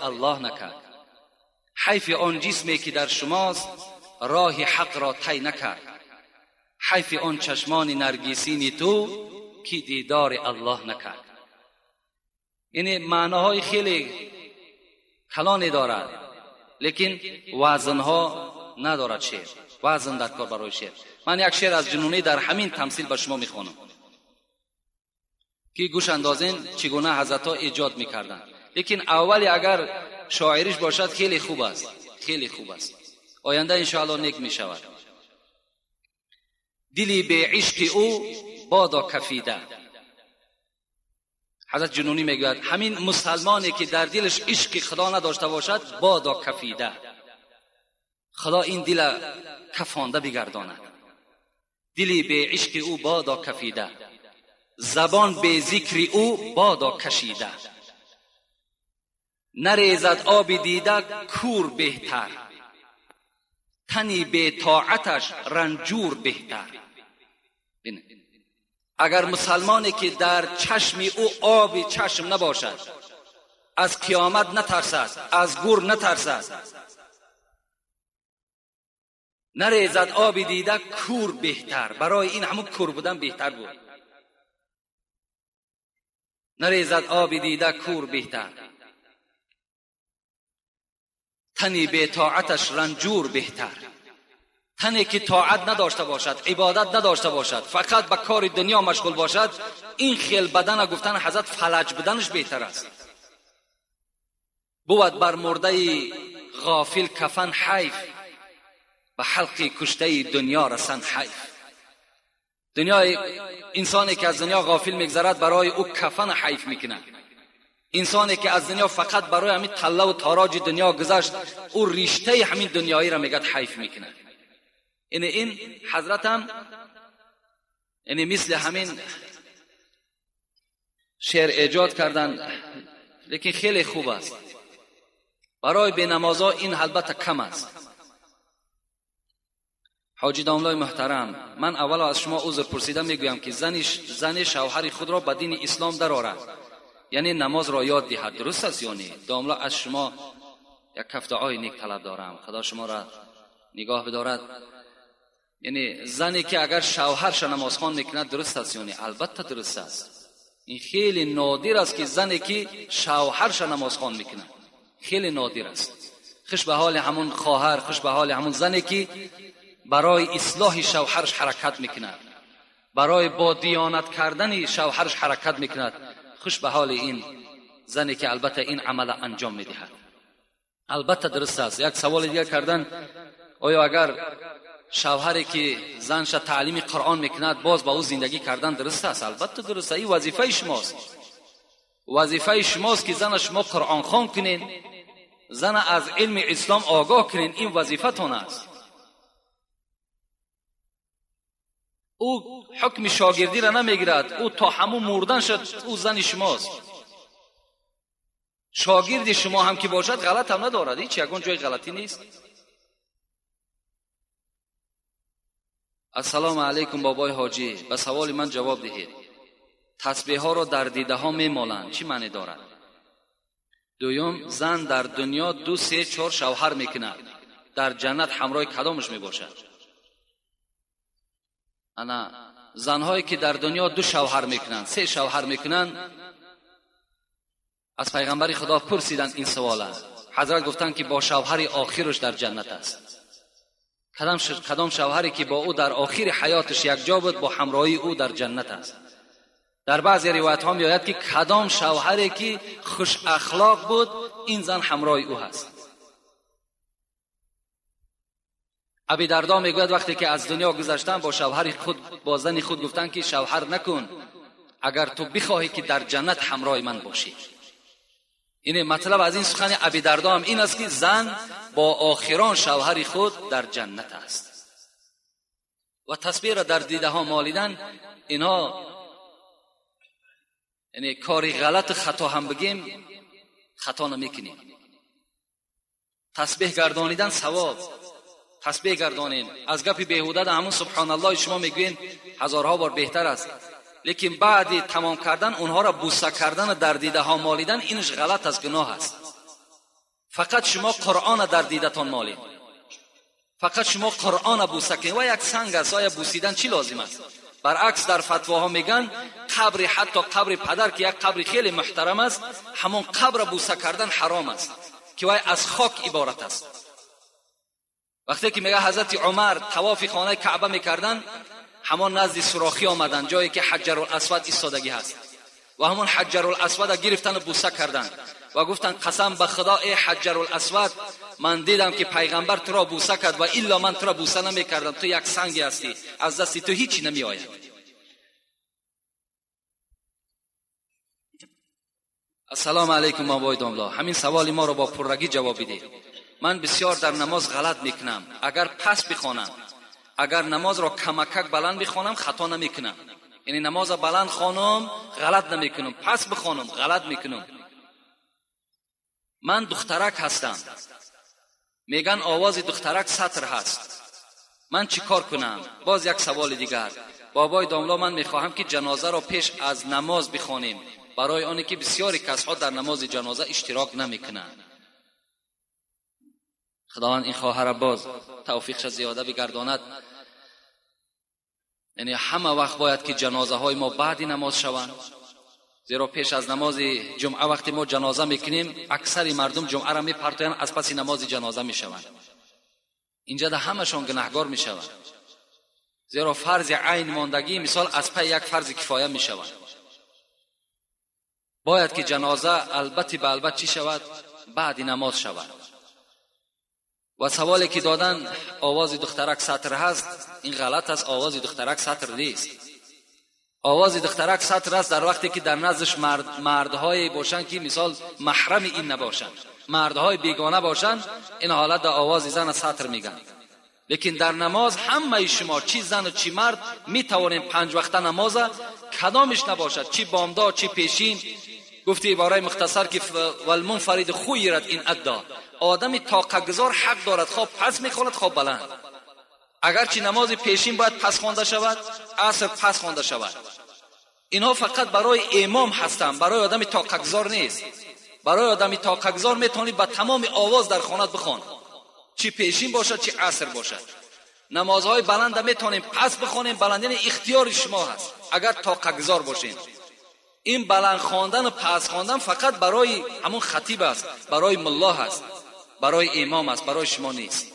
الله نکرد، حیف آن جسمی که در شماست راه حق را طی نکرد، حیف آن چشمان نرگسین تو که دیدار الله نکرد. یعنی معناهای خیلی کلانی دارد، لیکن وزنها ندارد شعر، وزن در کار برای شعر. من یک شعر از جنونی در همین تمثیل به شما میخوانم که گوش اندازین چگونه حضرت‌ها ایجاد میکردند. لیکن اولی اگر شاعریش باشد خیلی خوب است، خیلی خوب است، آینده انشاءالله نیک میشود. دلی به عشق او بادا کفیده. حضرت جنونی میگوید همین مسلمانی که در دلش عشق خدا نداشته باشد بادا کفیده، خدا این دل کفانده بگرداند. دلی به عشق او بادا کفیده، زبان به ذکر او بادا کشیده، نریزد آب دیده کور بهتر، تنی به طاعتش رنجور بهتر. اگر مسلمانی که در چشم او آب چشم نباشد، از قیامت نترسد، از گور نترسد، نریزد آب دیده کور بهتر. برای این همون کور بودن بهتر بود. نریزد آب دیده کور بهتر. تنی به طاعتش رنجور بهتر. تنی که طاعت نداشته باشد، عبادت نداشته باشد، فقط به کار دنیا مشغول باشد، این خیل بدن گفتن حضرت فلج بدنش بهتر است. بود بر مرده غافل کفن حیف، به حلق کشته دنیا رسن حیف. دنیا، انسانی که از دنیا غافل میگذرد برای او کفن حیف میکنه. انسانی که از دنیا فقط برای همین طله و تاراج دنیا گذشت، او رشته همین دنیایی را میگد حیف میکنه. این حضرت هم مثل همین شعر ایجاد کردن، لیکن خیلی خوب است. برای بینمازا این البته کم است. حاجی داملای محترم، من اول از شما عذر پرسیدم میگویم که زن شوهر خود را به دین اسلام درآورد، یعنی نماز را یاد دهد. درست است یا نه؟ داملا از شما یک کف دعای نیک طلب دارم، خدا شما را نگاه بدارد. یعنی زنی که اگر شوهرش نماز خوان میکند درست است یا نه؟ البته درست است. این خیلی نادر است که زنی که شوهرش نماز خوان میکند، خیلی نادر است. خوش به حال همون خواهر، خوش به حال همون زنی که برای اصلاح شوهرش حرکت میکند، برای با دیانت کردن شوهرش حرکت میکند. خوش به حال این زنی که البته این عمل انجام میدهد. البته درست است. یک سوال دیگر کردن، آیا اگر شوهری که زنش تعلیم قرآن میکند باز با او زندگی کردن درست است؟ البته درست است. این وظیفه شماست. وظیفه شماست که زن شما قرآن خوان کنین، زن از علم اسلام آگاه کنین. این وظیفه تون است. او حکم شاگردی را نمیگیرد، او تا همون مردن شد او زن شماست. شاگرد شما هم که باشد غلط هم ندارد، هیچ یگان جای غلطی نیست. السلام علیکم بابای حاجی، به سوال من جواب دهید. تسبیح ها را در دیده ها میمالند، چی معنی دارد؟ دویم، زن در دنیا 2 3 4 شوهر میکند، در جنت همراه کدامش میباشد؟ انا زنهایی که در دنیا 2 شوهر میکنند، 3 شوهر میکنند، از پیغمبر خدا پرسیدند این سوال است. حضرت گفتند که با شوهر آخرش در جنت است. کدام شوهری که با او در آخر حیاتش یک جا بود، با همراهی او در جنت است. در بعضی روایت ها میآید که کدام شوهری که خوش اخلاق بود، این زن همراه او هست. ابی دردا میگوید وقتی که از دنیا گذشتن با شوهر خود، با زن خود گفتن که شوهر نکن اگر تو بخواهی که در جنت همراه من باشی. این مطلب از این سخن ابی دردا هم این است که زن با آخران شوهر خود در جنت است. و تسبیح را در دیده ها مالیدن، اینها یعنی کاری غلط خطا هم بگیم خطا نمیکنیم. تسبیح گردانیدن ثواب. تسبیح گردانین. از گپ بیهوده همون سبحان الله شما میگوین هزارها بار بهتر است، لیکن بعد تمام کردن اونها را بوسه کردن در دیده ها مالیدن، اینش غلط از گناه است. فقط شما قرآن در دیدتان مالید، فقط شما قرآن بوسه کنید. و یک سنگ است، آیا بوسیدن چی لازم است؟ برعکس در فتواها میگن قبر، حتی قبر پدر که یک قبر خیلی محترم است، همون قبر بوسه کردن حرام است که وای از خاک عبارت است. وقتی که میگه حضرت عمر طواف خانه کعبه میکردن، همون نزد سوراخی آمدن، جایی که حجر الاسود ایستادگی هست، و همون حجر الاسود گرفتن و بوسه کردن و گفتن قسم به خدا ای حجر الاسود، من دیدم که پیغمبر تو را بوسه کرد و الا من تو را بوسه نمیکردم، تو یک سنگی هستی، از دست تو هیچی نمی آید. السلام علیکم بابای داملا، همین سوال ما را با پررگی جواب بده. من بسیار در نماز غلط میکنم. اگر پس بخوانم، اگر نماز را کمکک بلند بخوانم خطا نمیکنم. یعنی نماز بلند خوانم غلط نمیکنم، پس بخوانم غلط میکنم. من دخترک هستم، میگن آواز دخترک سطر هست، من چی کار کنم؟ باز یک سوال دیگر. بابای داملا، من میخواهم که جنازه را پیش از نماز بخوانیم، برای آنی که بسیاری کسها در نماز جنازه اشتراک نمیکنند. خداوند این خواهر باز توفیقش زیاده بگرداند. یعنی همه وقت باید که جنازه های ما بعد نماز شوند، زیرا پیش از نماز جمعه وقتی ما جنازه میکنیم اکثر مردم جمعه را میپرتویند، از پس نماز جنازه میشوند. اینجا ده همشون گناهگار میشوند، زیرا فرض عین ماندگی مثال از پای یک فرض کفایه میشوند. باید که جنازه البته به البته چی شود؟ بعد نماز شود. و سوالی که دادن آواز دخترک سطر هست، این غلط است. آواز دخترک سطر نیست. آواز دخترک سطر است در وقتی که در نزدش مردهای باشند که مثال محرم این نباشند، مردهای بیگانه باشند، این حالت در آواز زن سطر میگن. لیکن در نماز همه شما چی زن و چی مرد می توانیم 5 وقته نماز کدامش نباشد، چی بامداد چی پیشین. گفتی عباره مختصر که والمنفرد خیرت این ادا، آدمی طاقت گذار حق دارد خواب پس میخواند خواب بلند. اگرچه نماز پیشین باید پس خوانده شود، عصر پس خوانده شود. اینها فقط برای امام هستند، برای آدمی طاقت گذار نیست. برای آدمی طاقت گذار میتونید با تمام آواز در خانه بخوان، چی پیشین باشد چی عصر باشد. نمازهای بلند میتونیم پس بخونیم، بلند یعنی اختیار شما هست اگر طاقت گذار باشین. این بلند خواندن و پس خواندن فقط برای همون خطیب است، برای ملا است، برای امام است، برای شما نیست.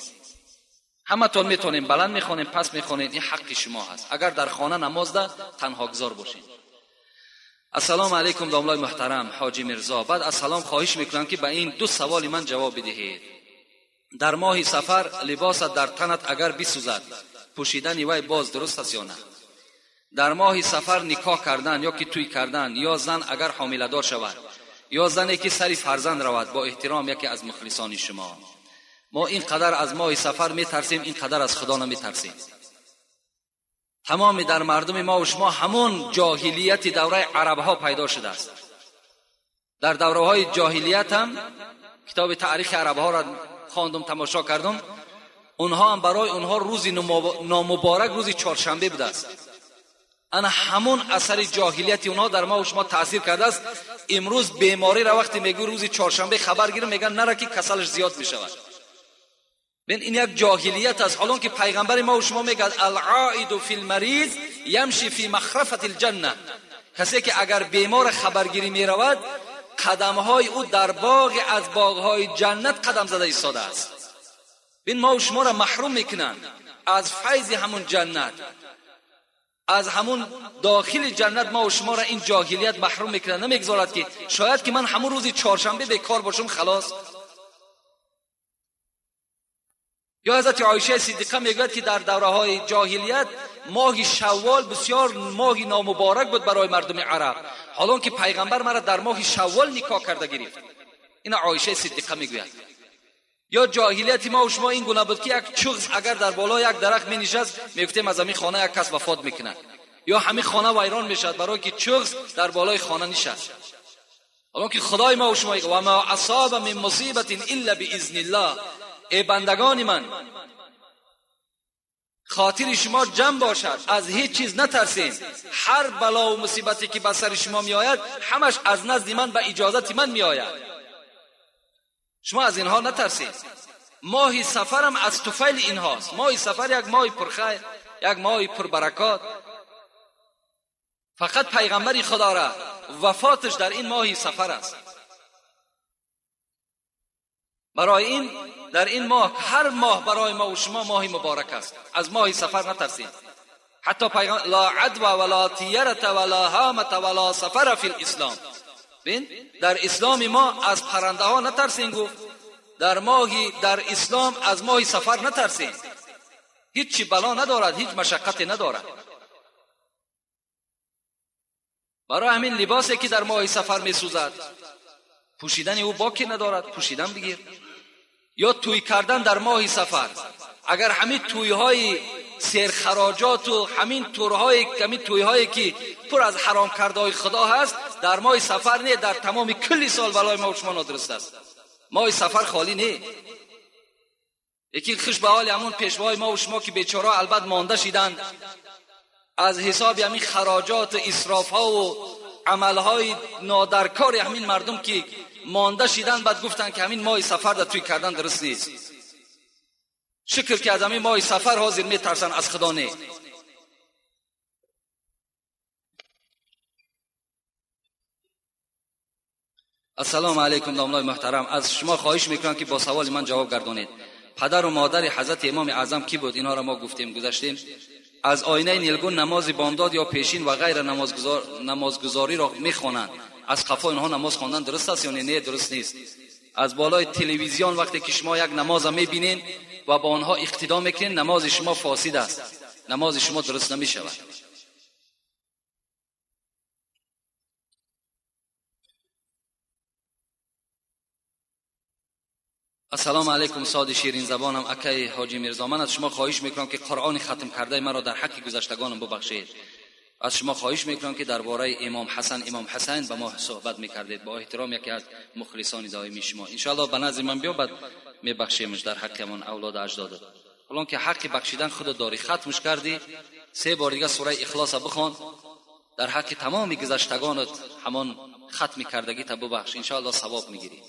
همه تون میتونیم بلند میخونیم پس میخونید، این حق شما هست اگر در خانه نماز ده تنها گذار باشین. السلام علیکم داملای محترم حاجی مرزا. بعد از سلام خواهش میکنم که به این 2 سوال من جواب بدهید. در ماه سفر لباس در تنت اگر بسوزد پوشیدن وی باز درست است یا نه؟ در ماه سفر نکاح کردن یا که توی کردن، یا زن اگر حامله دار شود، یا زنی که سری فرزند رود، با احترام یکی از مخلصان شما. ما اینقدر از ماه سفر میترسیم، اینقدر از خدا نمیترسیم. تمام در مردم ما و شما همون جاهلیت دوره عرب ها پیدا شده است. در دوره های جاهلیت هم کتاب تاریخ عرب ها را خواندم، تماشا کردم. اونها هم برای اونها روز نامبارک روز چهارشنبه بوده است. انا همون اثر جاهلیت اونها در ما و شما تاثیر کرده است. امروز بیماری را وقتی میگو روز چهارشنبه خبر گیرم میگن نره که کسلش زیاد میشود. ببین این یک جاهلیت است، حالان که پیغمبر ما و شما میگه العائد فی المریض یمشی فی مخرفة الجنه. کسی که اگر بیمار خبرگیری میرود قدمهای او در باغ از باغهای جنت قدم زده ایستاده است. ببین ما و شما را محروم میکنن از فیض همون جنت، از همون داخل جنت. ما و شما را این جاهلیت محروم میکنه، نمیگذارد که شاید که من همون روز چهارشنبه بیکار باشم خلاص. یا حضرت عایشه صدیقه میگوید که در دوره های جاهلیت ماه شوال بسیار ماه نامبارک بود برای مردم عرب، حالان که پیغمبر مرا در ماه شوال نکاح کرده گرفت. این عایشه صدیقه میگوید. یا جاهلیت ما و شما این گونه بود که یک چغز اگر در بالای یک درخت می نشست میگفتیم از همین خانه یک کس وفات میکنه، یا همین خانه ویران میشد برای که چغز در بالای خانه نشست. حالا که خدای ما و شما میگه و ما اصاب من مصیبت الا باذن الله. ای بندگان من، خاطر شما جمع باشد، از هیچ چیز نترسین. هر بلا و مصیبتی که بر سر شما میآید همش از نزد من به اجازت من میآید. شما از اینها نترسید. ماه سفرم از طفیل اینهاست. ماه سفر یک ماه پرخیر، یک ماه پربرکات. فقط پیغمبر خدا را وفاتش در این ماه سفر است. برای این در این ماه، هر ماه برای ما و شما ماه مبارک است. از ماه سفر نترسید. حتی پیغمبر لا عدوى ولا طیرة ولا هامة ولا سفر فی الاسلام. ببین در اسلام ما از پرنده ها نترسین. گفت در اسلام از ماه سفر نترسین. هیچ بلا ندارد، هیچ مشقت ندارد. برای همین لباسی که در ماه سفر می سوزد پوشیدن او باکی ندارد، پوشیدن بگیر. یا توی کردن در ماه سفر، اگر همین تویهای سرخراجات و همین تویهایی که پر از حرام کرده های خدا هست در ماه سفر نه، در تمام کل سال برای ما و شما نادرست است. ماه سفر خالی نه. یکی خوش به حال همون پیشوای ما و شما که بیچاره البته مانده شدند از حساب همین خراجات اسراف ها و عمل های نادرکار همین مردم که مانده شدند، بعد گفتن که همین ماه سفر در توی کردن درست نیست. شکر که از همین ماه سفر حاضر میترسن، از خدا نه. السلام علیکم دامنای محترم، از شما خواهش میکنم که با سوال من جواب گردانید. پدر و مادر حضرت امام اعظم کی بود؟ اینها را ما گفتیم گذاشتیم. از آینه نیلگون نماز بامداد یا پیشین و غیر نمازگزاری را میخوانند. از قفا اینها نماز خواندن درست است یا نه؟ درست نیست. از بالای تلویزیون وقتی که شما یک نماز میبینین و با آنها اقتدا میکنین، نماز شما فاسد است، نماز شما درست نمیشود. السلام علیکم استاد شیرین زبانم، اکای حاجی میرزا. من از شما خواهش میکنم که قرآن ختم کرده مرا در حق گذشتگانم ببخشید. از شما خواهش میکنم که درباره امام حسین با ما صحبت میکردید. با احترام یکی از مخلصان دائمی شما، ان شاء الله به نزد من بیا، بعد میبخشیمش در حقمون اولاد اجداد. حالا که حق بخشیدن خود داری، ختمش کردی، 3 بار دیگه سوره اخلاص بخوان، در حق تمام گذشتگانت همان ختم کردگی تا ببخش، ان شاء الله ثواب میگیری.